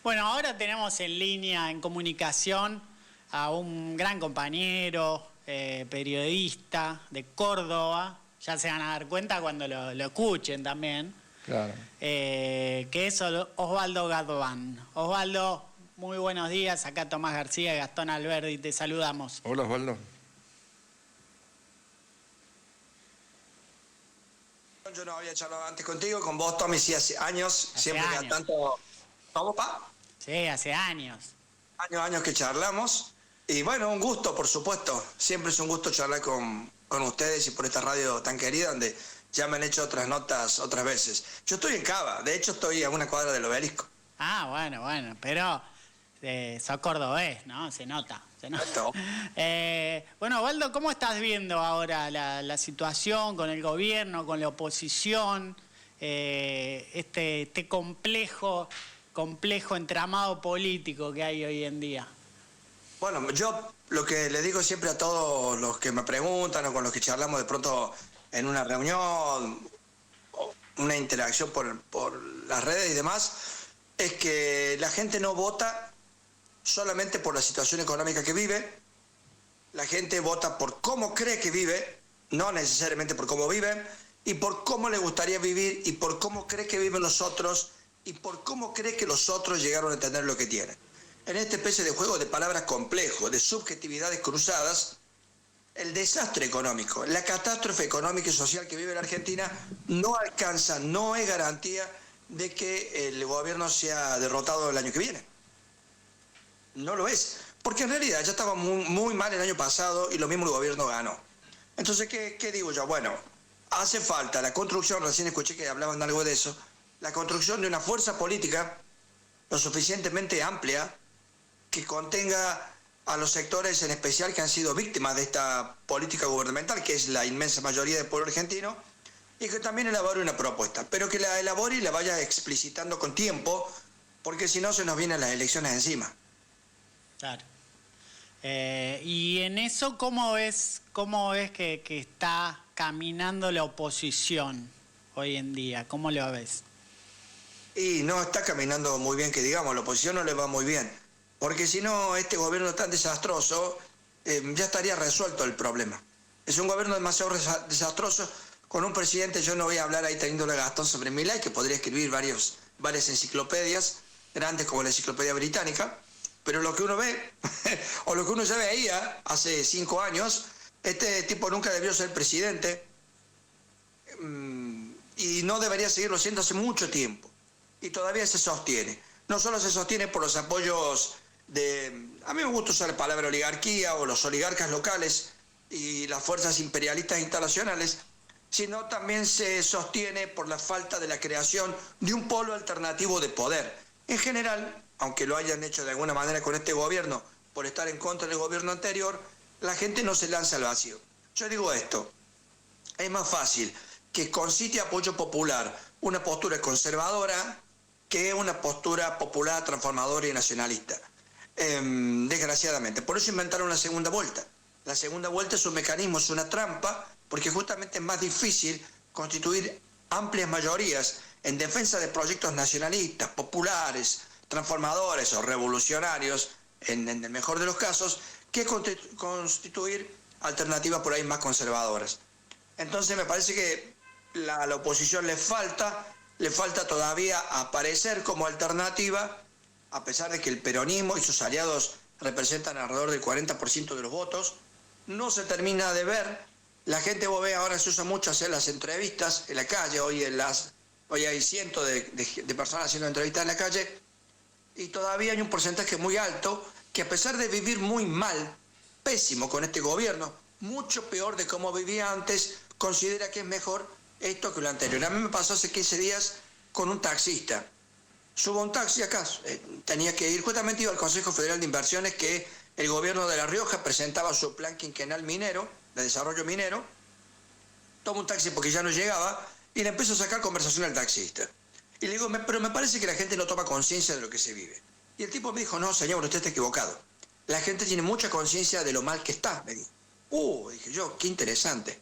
Bueno, ahora tenemos en línea, en comunicación, a un gran compañero, periodista de Córdoba, ya se van a dar cuenta cuando lo escuchen también, Claro. que es Osvaldo Gadván. Osvaldo, muy buenos días, acá Tomás García y Gastón Alberdi, te saludamos. Hola, Osvaldo. Yo no había charlado antes contigo, con vos, Tommy, sí, hace años, Hace siempre años. que tanto... ¿Cómo, pa? Sí, hace años. Años que charlamos. Y bueno, un gusto, por supuesto. Siempre es un gusto charlar con ustedes y por esta radio tan querida, donde ya me han hecho otras notas otras veces. Yo estoy en Cava, de hecho estoy a una cuadra del Obelisco. Ah, bueno, pero sos cordobés, ¿no? Se nota. Exacto. Bueno, Osvaldo, ¿cómo estás viendo ahora la situación con el gobierno, con la oposición, este complejo entramado político que hay hoy en día? Bueno, yo lo que le digo siempre a todos los que me preguntan o con los que charlamos de pronto en una reunión, o una interacción por las redes y demás, es que la gente no vota solamente por la situación económica que vive, la gente vota por cómo cree que vive, no necesariamente por cómo vive, y por cómo le gustaría vivir, y por cómo cree que viven los otros, y por cómo cree que los otros llegaron a entender lo que tienen. En esta especie de juego de palabras complejo, de subjetividades cruzadas, el desastre económico, la catástrofe económica y social que vive la Argentina no alcanza, no es garantía de que el gobierno sea derrotado el año que viene. No lo es, porque en realidad ya estaba muy mal el año pasado y lo mismo el gobierno ganó. Entonces, ¿qué digo yo? Bueno, hace falta la construcción, recién escuché que hablaban algo de eso, la construcción de una fuerza política lo suficientemente amplia que contenga a los sectores en especial que han sido víctimas de esta política gubernamental, que es la inmensa mayoría del pueblo argentino, y que también elabore una propuesta, pero que la elabore y la vaya explicitando con tiempo, porque si no se nos vienen las elecciones encima. Claro. Y en eso, ¿cómo ves que está caminando la oposición hoy en día? ¿Cómo lo ves? Y no está caminando muy bien, que digamos, a la oposición no le va muy bien, porque si no, este gobierno tan desastroso, ya estaría resuelto el problema. Es un gobierno demasiado desastroso, con un presidente, yo no voy a hablar ahí teniéndole a Gastón sobre Milei, que podría escribir varias enciclopedias, grandes como la Enciclopedia Británica, pero lo que uno ve, o lo que uno ya veía hace 5 años, este tipo nunca debió ser presidente, y no debería seguirlo siendo hace mucho tiempo. Y todavía se sostiene. No solo se sostiene por los apoyos a mí me gusta usar la palabra oligarquía o los oligarcas locales y las fuerzas imperialistas internacionales, sino también se sostiene por la falta de la creación de un polo alternativo de poder. En general, aunque lo hayan hecho de alguna manera con este gobierno por estar en contra del gobierno anterior, la gente no se lanza al vacío. Yo digo esto, es más fácil que concite apoyo popular una postura conservadora que una postura popular, transformadora y nacionalista. Desgraciadamente. Por eso inventaron la segunda vuelta. La segunda vuelta es un mecanismo, es una trampa, porque justamente es más difícil constituir amplias mayorías en defensa de proyectos nacionalistas, populares, transformadores o revolucionarios, en el mejor de los casos, que constituir alternativas por ahí más conservadoras. Entonces me parece que a la oposición le falta todavía aparecer como alternativa, a pesar de que el peronismo y sus aliados representan alrededor del 40% de los votos, no se termina de ver. La gente, vos ves, ahora se usa mucho hacer las entrevistas en la calle, hoy hay cientos de personas haciendo entrevistas en la calle, y todavía hay un porcentaje muy alto que, a pesar de vivir muy mal, pésimo con este gobierno, mucho peor de cómo vivía antes, considera que es mejor esto que lo anterior. A mí me pasó hace 15 días con un taxista. Subo un taxi acá, tenía que ir, justamente iba al Consejo Federal de Inversiones, que el gobierno de La Rioja presentaba su plan quinquenal minero, de desarrollo minero. Tomo un taxi porque ya no llegaba y le empiezo a sacar conversación al taxista. Y le digo, pero me parece que la gente no toma conciencia de lo que se vive. Y el tipo me dijo, no, señor, usted está equivocado. La gente tiene mucha conciencia de lo mal que está, me dijo. Dije yo, qué interesante.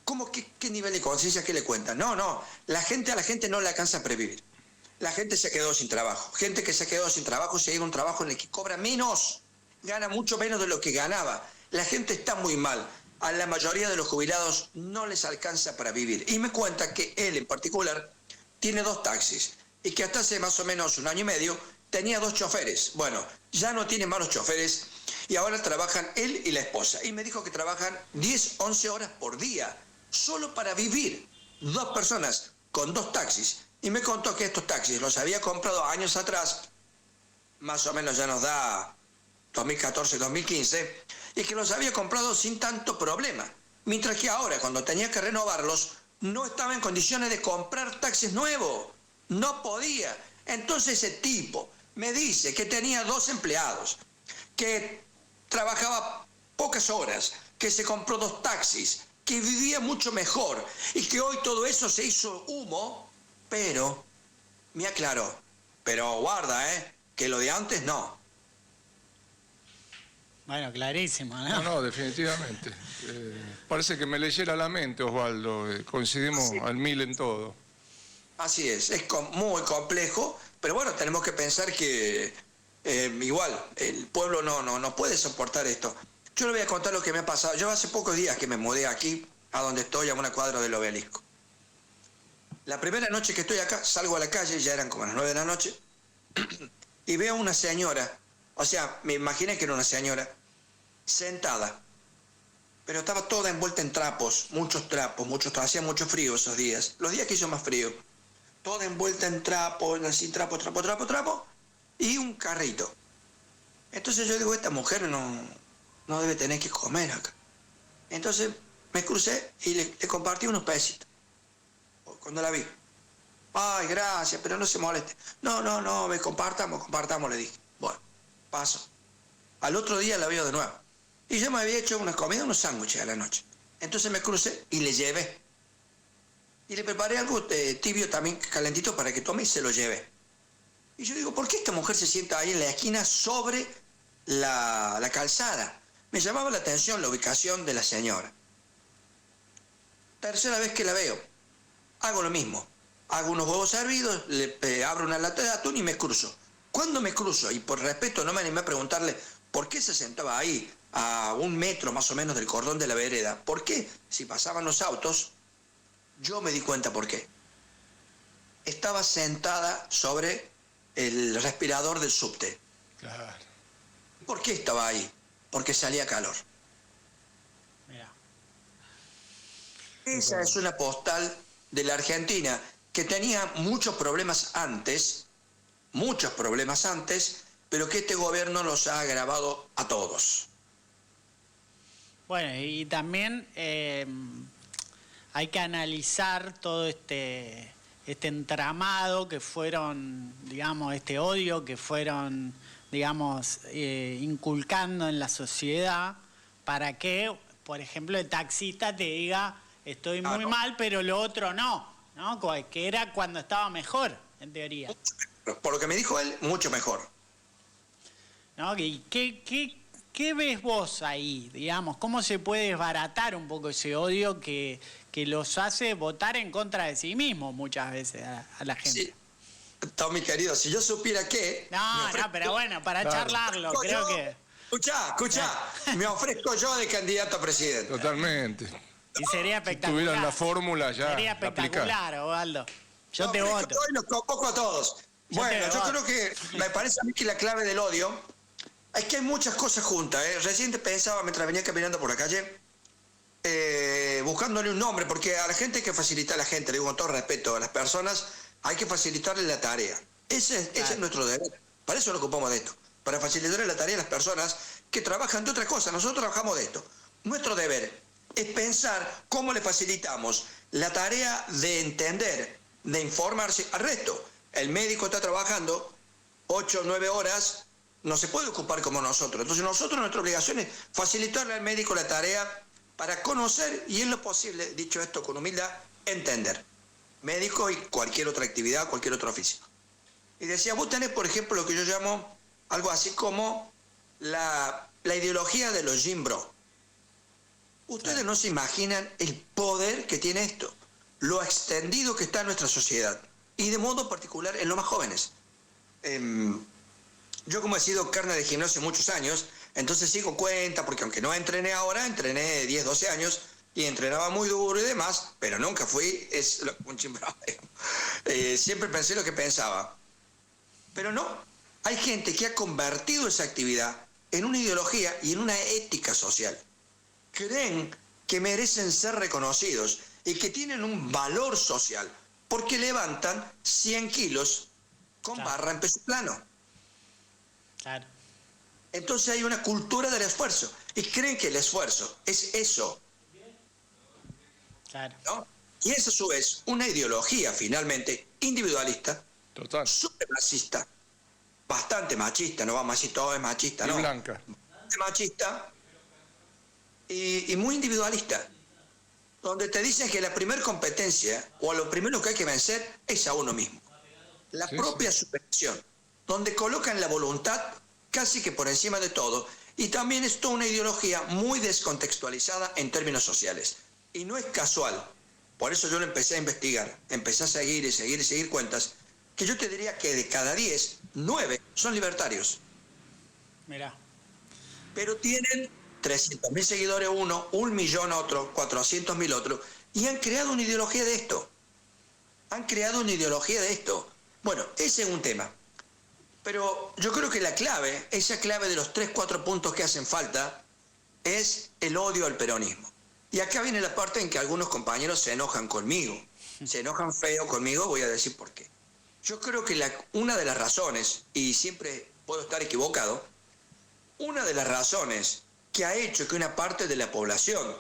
¿Cómo, qué nivel de conciencia que le cuentan? No, a la gente no le alcanza a previvir. la gente se quedó sin trabajo. Gente que se quedó sin trabajo se ha ido a un trabajo en el que cobra menos, gana mucho menos de lo que ganaba. La gente está muy mal. A la mayoría de los jubilados no les alcanza para vivir. Y me cuenta que él en particular tiene 2 taxis y que hasta hace más o menos 1 año y medio tenía 2 choferes. Bueno, ya no tiene más los choferes y ahora trabajan él y la esposa. Y me dijo que trabajan 10, 11 horas por día solo para vivir. 2 personas con 2 taxis. Y me contó que estos taxis los había comprado años atrás, más o menos ya nos da 2014, 2015, y que los había comprado sin tanto problema. Mientras que ahora, cuando tenía que renovarlos, no estaba en condiciones de comprar taxis nuevos. No podía. Entonces ese tipo me dice que tenía 2 empleados, que trabajaba pocas horas, que se compró 2 taxis, que vivía mucho mejor y que hoy todo eso se hizo humo, pero me aclaró. Pero guarda, que lo de antes no. Bueno, clarísimo, ¿no? No, definitivamente. Parece que me leyera la mente, Osvaldo. Coincidimos al 1000 en todo. Así es muy complejo, pero bueno, tenemos que pensar que igual el pueblo no puede soportar esto. Yo le voy a contar lo que me ha pasado. Yo hace pocos días que me mudé aquí, a donde estoy, a una cuadra del Obelisco. La primera noche que estoy acá, salgo a la calle, ya eran como las 9 de la noche, y veo a una señora, o sea, me imaginé que era una señora, sentada, pero estaba toda envuelta en trapos, hacía mucho frío esos días, los días que hizo más frío, toda envuelta en trapos, así trapo, y un carrito. Entonces yo digo, esta mujer no debe tener que comer acá. Entonces me crucé y le compartí unos pesitos. Cuando la vi, ay, gracias, pero no se moleste. No, compartamos, le dije. Bueno, paso. Al otro día la veo de nuevo. Y yo me había hecho una comida, unos sándwiches a la noche. Entonces me crucé y le llevé. Y le preparé algo tibio también, calentito, para que tome y se lo llevé. Y yo digo, ¿por qué esta mujer se sienta ahí en la esquina sobre la calzada? Me llamaba la atención la ubicación de la señora. Tercera vez que la veo. Hago lo mismo. Hago unos huevos hervidos, le abro una lata de atún y me cruzo. Cuando me cruzo, y por respeto no me animé a preguntarle por qué se sentaba ahí, a 1 metro más o menos del cordón de la vereda, ¿por qué? Si pasaban los autos, yo me di cuenta por qué. Estaba sentada sobre el respirador del subte. Claro. ¿Por qué estaba ahí? Porque salía calor. Mira. Esa es una postal de la Argentina que tenía muchos problemas antes, pero que este gobierno los ha agravado a todos. Bueno, y también hay que analizar todo este entramado que fueron, digamos, este odio que fueron, digamos, inculcando en la sociedad para que, por ejemplo, el taxista te diga, estoy muy mal, pero lo otro no, que era cuando estaba mejor, en teoría. Por lo que me dijo él, mucho mejor. ¿No? ¿Y qué ves vos ahí, digamos? ¿Cómo se puede desbaratar un poco ese odio que los hace votar en contra de sí mismos muchas veces a la gente? Sí. Tommy, querido, si yo supiera qué... No, pero bueno, para charlarlo, creo que... Escuchá, me ofrezco yo de candidato a presidente. Totalmente. Y sería espectacular. Si tuvieran la fórmula ya. Sería espectacular, Osvaldo. Yo te voto. Hoy los convoco a todos. Bueno, yo creo que me parece a mí que la clave del odio es que hay muchas cosas juntas. Recién pensaba mientras venía caminando por la calle, buscándole un nombre, porque a la gente hay que facilitar a la gente, le digo con todo respeto, a las personas hay que facilitarle la tarea. Ese es nuestro deber. Para eso nos ocupamos de esto. Para facilitarle la tarea a las personas que trabajan de otra cosa. Nosotros trabajamos de esto. Nuestro deber es pensar cómo le facilitamos la tarea de entender, de informarse al resto. El médico está trabajando 8 o 9 horas, no se puede ocupar como nosotros. Entonces nuestra obligación es facilitarle al médico la tarea para conocer y en lo posible, dicho esto con humildad, entender. Médico y cualquier otra actividad, cualquier otro oficio. Y decía, vos tenés, por ejemplo, lo que yo llamo algo así como la ideología de los Jim Bro. Ustedes no se imaginan el poder que tiene esto, lo extendido que está en nuestra sociedad. y de modo particular en los más jóvenes. Yo como he sido carne de gimnasio muchos años, entonces sigo cuenta, porque aunque no entrené ahora, entrené 10, 12 años, y entrenaba muy duro y demás, pero nunca fui un chimbrado. Siempre pensé lo que pensaba. Pero no, hay gente que ha convertido esa actividad en una ideología y en una ética social. Creen que merecen ser reconocidos y que tienen un valor social, porque levantan 100 kilos con barra en peso plano. Claro. Entonces hay una cultura del esfuerzo, y creen que el esfuerzo es eso. Claro. ¿No? Y es a su vez una ideología finalmente individualista, Total. supremacista, bastante machista, no vamos a decir todo es machista, Y no. blanca. Bastante machista y muy individualista, donde te dicen que la primera competencia o a lo primero que hay que vencer es a uno mismo. La propia superación, donde colocan la voluntad casi que por encima de todo, y también es toda una ideología muy descontextualizada en términos sociales. Y no es casual, por eso yo lo empecé a investigar, empecé a seguir cuentas, que yo te diría que de cada 10, 9 son libertarios. Mirá. Pero tienen 300.000 seguidores uno, 1.000.000 otro, 400.000 otro, y han creado una ideología de esto. Bueno, ese es un tema. Pero yo creo que la clave, esa clave de los 3, 4 puntos que hacen falta, es el odio al peronismo. Y acá viene la parte en que algunos compañeros se enojan conmigo. Se enojan feo conmigo, voy a decir por qué. Yo creo que una de las razones, y siempre puedo estar equivocado, una de las razones que ha hecho que una parte de la población,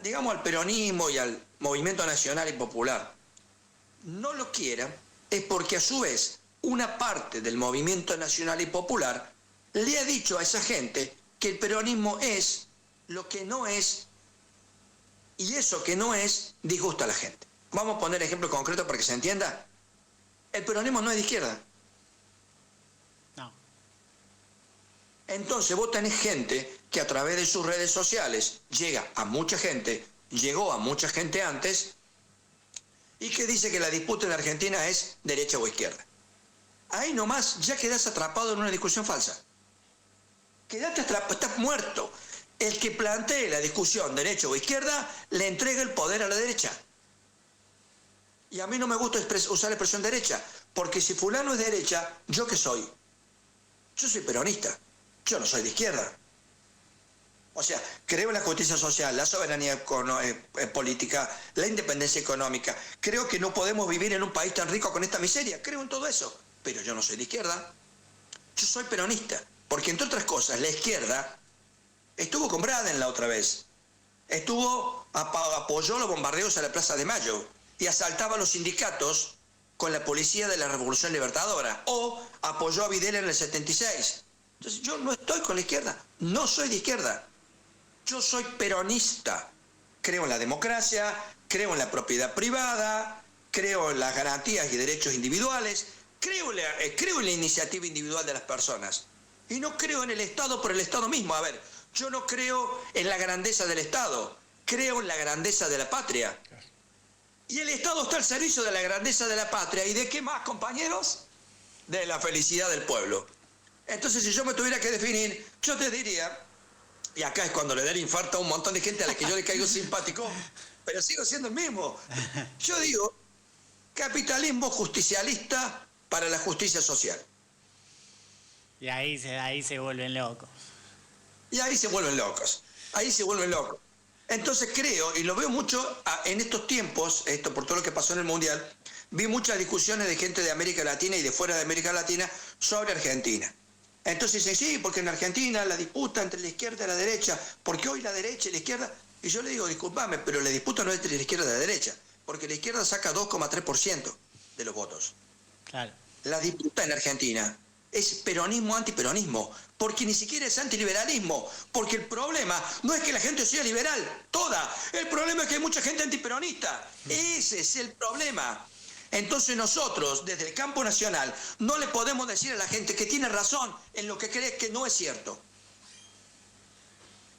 digamos al peronismo y al movimiento nacional y popular, no lo quiera, es porque a su vez una parte del movimiento nacional y popular le ha dicho a esa gente que el peronismo es lo que no es, y eso que no es disgusta a la gente. Vamos a poner ejemplos concretos para que se entienda. El peronismo no es de izquierda. No. Entonces vos tenés gente que a través de sus redes sociales llegó a mucha gente antes, y que dice que la disputa en Argentina es derecha o izquierda. Ahí nomás ya quedás atrapado en una discusión falsa. Quedaste atrapado, estás muerto. El que plantee la discusión derecha o izquierda le entrega el poder a la derecha. Y a mí no me gusta usar la expresión derecha, porque si fulano es derecha, ¿yo qué soy? Yo soy peronista, yo no soy de izquierda. O sea, creo en la justicia social, la soberanía política, la independencia económica. Creo que no podemos vivir en un país tan rico con esta miseria. Creo en todo eso, pero yo no soy de izquierda. Yo soy peronista, porque entre otras cosas, la izquierda estuvo con Braden la otra vez. Apoyó los bombardeos a la Plaza de Mayo y asaltaba a los sindicatos con la policía de la Revolución Libertadora. O apoyó a Videla en el 76. Entonces yo no estoy con la izquierda, no soy de izquierda. Yo soy peronista. Creo en la democracia, creo en la propiedad privada, creo en las garantías y derechos individuales, creo en la iniciativa individual de las personas. Y no creo en el Estado por el Estado mismo. A ver, yo no creo en la grandeza del Estado, creo en la grandeza de la patria. Y el Estado está al servicio de la grandeza de la patria. ¿Y de qué más, compañeros? De la felicidad del pueblo. Entonces, si yo me tuviera que definir, yo te diría, y acá es cuando le da el infarto a un montón de gente a la que yo le caigo simpático, pero sigo siendo el mismo. Yo digo, capitalismo justicialista para la justicia social. Y ahí se vuelven locos. Y ahí se vuelven locos. Entonces creo, y lo veo mucho en estos tiempos, esto por todo lo que pasó en el Mundial, vi muchas discusiones de gente de América Latina y de fuera de América Latina sobre Argentina. Entonces dicen, sí, porque en Argentina la disputa entre la izquierda y la derecha, porque hoy la derecha y la izquierda, y yo le digo, disculpame, pero la disputa no es entre la izquierda y la derecha, porque la izquierda saca 2,3% de los votos. Claro. La disputa en Argentina es peronismo-antiperonismo, porque ni siquiera es antiliberalismo, porque el problema no es que la gente sea liberal, toda, el problema es que hay mucha gente antiperonista, ese es el problema. Entonces nosotros, desde el campo nacional, no le podemos decir a la gente que tiene razón en lo que cree que no es cierto.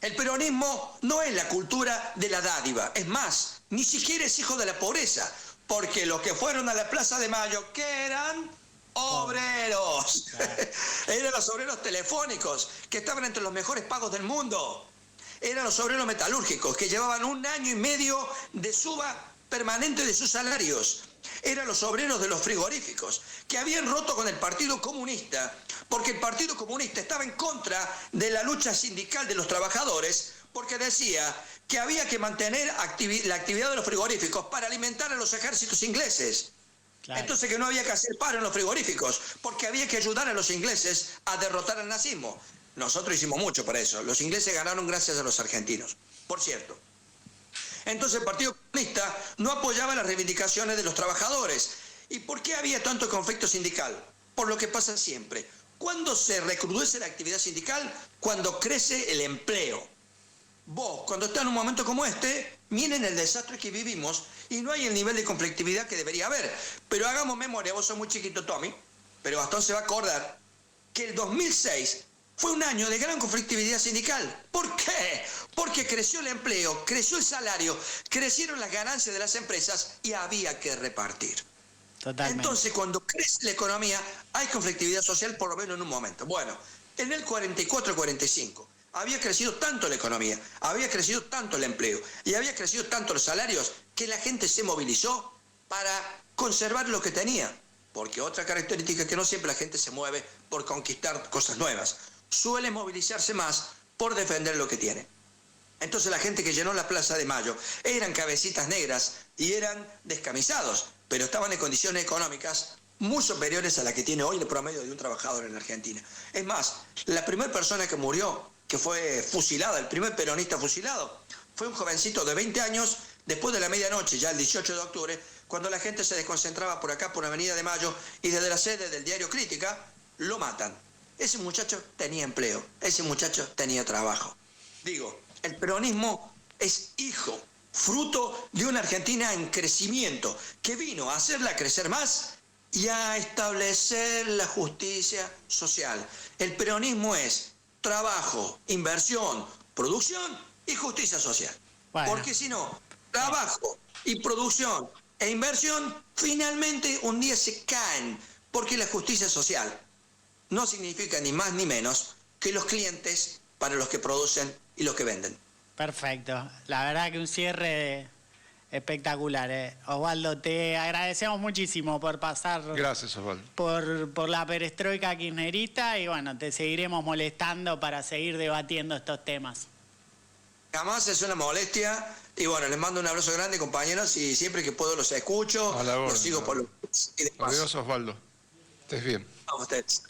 El peronismo no es la cultura de la dádiva, es más, ni siquiera es hijo de la pobreza. porque los que fueron a la Plaza de Mayo, ¿qué eran? Obreros. Eran los obreros telefónicos, que estaban entre los mejores pagos del mundo. Eran los obreros metalúrgicos, que llevaban 1 año y medio de suba permanente de sus salarios. Eran los obreros de los frigoríficos, que habían roto con el Partido Comunista, porque el Partido Comunista estaba en contra de la lucha sindical de los trabajadores, porque decía que había que mantener la actividad de los frigoríficos para alimentar a los ejércitos ingleses. Claro. Entonces que no había que hacer paro en los frigoríficos, porque había que ayudar a los ingleses a derrotar al nazismo. Nosotros hicimos mucho para eso. Los ingleses ganaron gracias a los argentinos, por cierto. Entonces el Partido Comunista no apoyaba las reivindicaciones de los trabajadores. ¿Y por qué había tanto conflicto sindical? Por lo que pasa siempre. ¿Cuándo se recrudece la actividad sindical? Cuando crece el empleo. Vos, cuando estás en un momento como este, miren el desastre que vivimos y no hay el nivel de conflictividad que debería haber. Pero hagamos memoria, vos sos muy chiquito, Tommy, pero Gastón se va a acordar que el 2006 fue un año de gran conflictividad sindical. ¿Por qué? Porque creció el empleo, creció el salario, crecieron las ganancias de las empresas y había que repartir. Totalmente. Entonces, cuando crece la economía, hay conflictividad social por lo menos en un momento. Bueno, en el 44-45 había crecido tanto la economía, había crecido tanto el empleo y había crecido tanto los salarios que la gente se movilizó para conservar lo que tenía. Porque otra característica es que no siempre la gente se mueve por conquistar cosas nuevas. Suele movilizarse más por defender lo que tiene. Entonces la gente que llenó la Plaza de Mayo eran cabecitas negras y eran descamisados, pero estaban en condiciones económicas muy superiores a la que tiene hoy el promedio de un trabajador en Argentina. Es más, la primera persona que murió, que fue fusilada, el primer peronista fusilado, fue un jovencito de 20 años después de la medianoche, ya el 18 de octubre, cuando la gente se desconcentraba por acá, por la Avenida de Mayo, y desde la sede del diario Crítica, lo matan. Ese muchacho tenía empleo, ese muchacho tenía trabajo. Digo, el peronismo es hijo, fruto de una Argentina en crecimiento, que vino a hacerla crecer más y a establecer la justicia social. El peronismo es trabajo, inversión, producción y justicia social. Bueno. Porque si no, trabajo y producción e inversión finalmente un día se caen, porque la justicia social no significa ni más ni menos que los clientes para los que producen y los que venden. Perfecto. La verdad que un cierre espectacular. Osvaldo, te agradecemos muchísimo por pasar. Gracias, Osvaldo. Por la perestroika kirchnerista y bueno, te seguiremos molestando para seguir debatiendo estos temas. Jamás es una molestia y bueno, les mando un abrazo grande, compañeros, y siempre que puedo los escucho, los sigo por los... Adiós, Osvaldo. Estés bien. A ustedes.